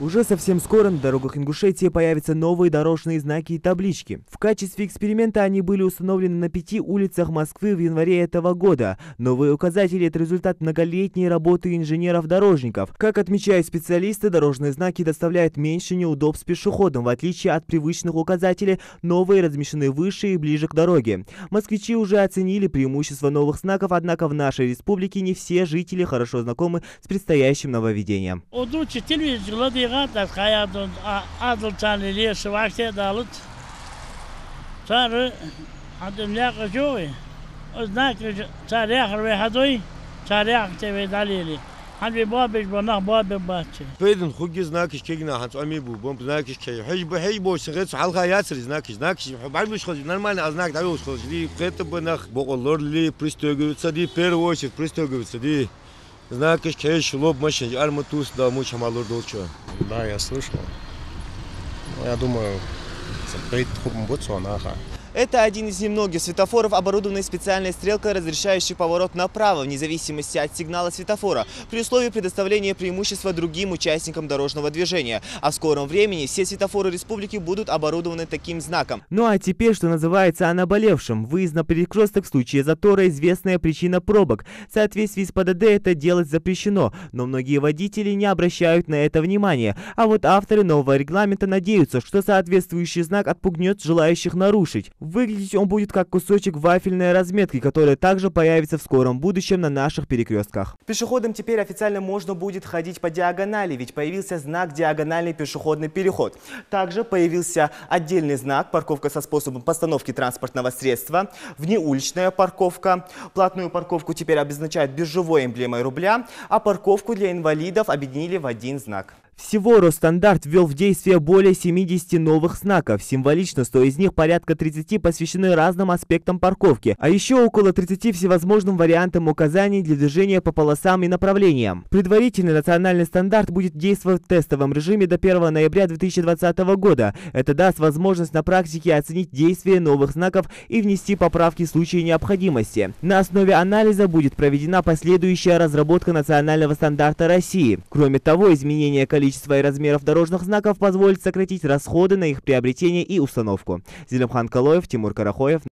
Уже совсем скоро на дорогах Ингушетии появятся новые дорожные знаки и таблички. В качестве эксперимента они были установлены на 5 улицах Москвы в январе этого года. Новые указатели – это результат многолетней работы инженеров-дорожников. Как отмечают специалисты, дорожные знаки доставляют меньше неудобств пешеходам. В отличие от привычных указателей, новые размещены выше и ближе к дороге. Москвичи уже оценили преимущества новых знаков, однако в нашей республике не все жители хорошо знакомы с предстоящим нововведением. Dat ga je aan de eerste wacht daalt. Daar had hem lekker jooi. Als nakker daar lekker we hadoi. Daar lekker we dalili. Han we babes banach babes bache. Beiden خوگی znaki kegna hans ami bu bom znaki ke hay boş gets halga yatsır znaki barbuş khoz normal aznak da yoş khoz li qet banach boqolor li pристёгиваются di первую pристёгиваются di. Знаки, шелоб, машин, арматус, да, муч, амалур, долчо. Да, я слышал. Я думаю, это один из немногих светофоров, оборудованный специальной стрелкой, разрешающей поворот направо, вне зависимости от сигнала светофора, при условии предоставления преимущества другим участникам дорожного движения. А в скором времени все светофоры республики будут оборудованы таким знаком. Ну а теперь, что называется, о наболевшем. Выезд на перекресток в случае затора – известная причина пробок. В соответствии с ПДД это делать запрещено, но многие водители не обращают на это внимания. А вот авторы нового регламента надеются, что соответствующий знак отпугнет желающих нарушить. Выглядеть он будет как кусочек вафельной разметки, которая также появится в скором будущем на наших перекрестках. Пешеходам теперь официально можно будет ходить по диагонали, ведь появился знак «Диагональный пешеходный переход». Также появился отдельный знак «Парковка со способом постановки транспортного средства», «Внеуличная парковка». Платную парковку теперь обозначают биржевой эмблемой рубля, а парковку для инвалидов объединили в один знак. Всего Росстандарт ввел в действие более 70 новых знаков. Символично, 100 из них, порядка 30, посвящены разным аспектам парковки, а еще около 30 всевозможным вариантам указаний для движения по полосам и направлениям. Предварительный национальный стандарт будет действовать в тестовом режиме до 1 ноября 2020 года. Это даст возможность на практике оценить действие новых знаков и внести поправки в случае необходимости. На основе анализа будет проведена последующая разработка национального стандарта России. Кроме того, изменение количества и размеров дорожных знаков позволит сократить расходы на их приобретение и установку. Зелимхан Калоев, Тимур Карахоев.